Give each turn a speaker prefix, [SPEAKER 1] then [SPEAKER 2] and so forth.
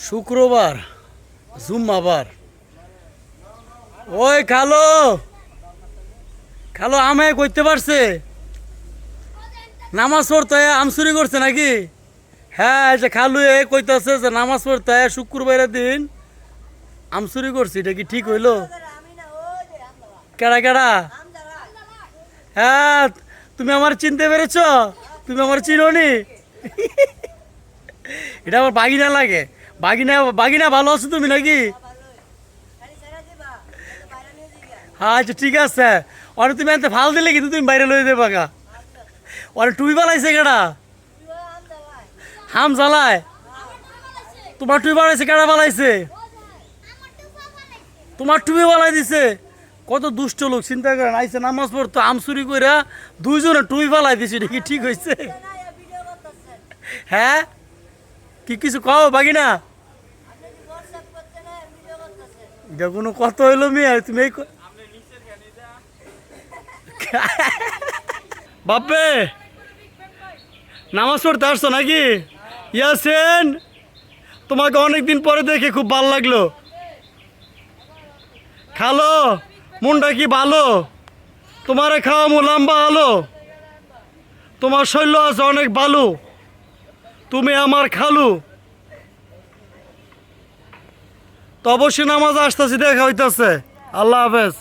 [SPEAKER 1] শুক্রবার জুম্মাবার। ওই খালো খালো আমে করতে পারছে নামাজ পড়তে আম চুরি করছে নাকি? হ্যাঁ, যে খালু এ কইতাছে যে নামাজ পড়তে শুক্রবারের দিন আম চুরি করছি, এটা কি ঠিক হইলো? কেডা কেডা? হ্যাঁ, তুমি আমার চিনতে পেরেছ? তুমি আমার চিনোনি? এটা আমার বাগিনা লাগে। বাগিনা বাগিনা ভালো আছো তুমি নাকি? হ্যাঁ, আচ্ছা ঠিক আছে। অনেক তুমি এত ফাল দিলে কিন্তু তুমি বাইরে লয়ে দেবা গা। অনেক টুপি বানাইছে কেডা? হাম জ্বালায়। তোমার টুপি বানাইছে কেডা? বানাইছে তোমার টুপি বানাই দিছে। কত দুষ্ট লোক, চিন্তা করেন। আইসে নামাজ পড়তো, আম চুরি করে দুইজনে টুপি বানাই দিছে। এটা কি ঠিক হয়েছে? হ্যাঁ, কি কিছু কও বাগিনা? এটা কোনো কত হইলো মেয়ে? তুমি এই বাপে নামাজ পড়তে আসছো নাকি? ইয়াসেন, তোমাকে অনেকদিন পরে দেখে খুব ভালো লাগলো। খালো, মনটা কি ভালো? তোমারে খাওয়া মু লম্বা হলো। তোমার শৈল্য আছে অনেক ভালো। তুমি আমার খালু। তো অবশ্যই নামাজ আসতেছি, দেখা হইতাছে। আল্লাহ হাফেজ।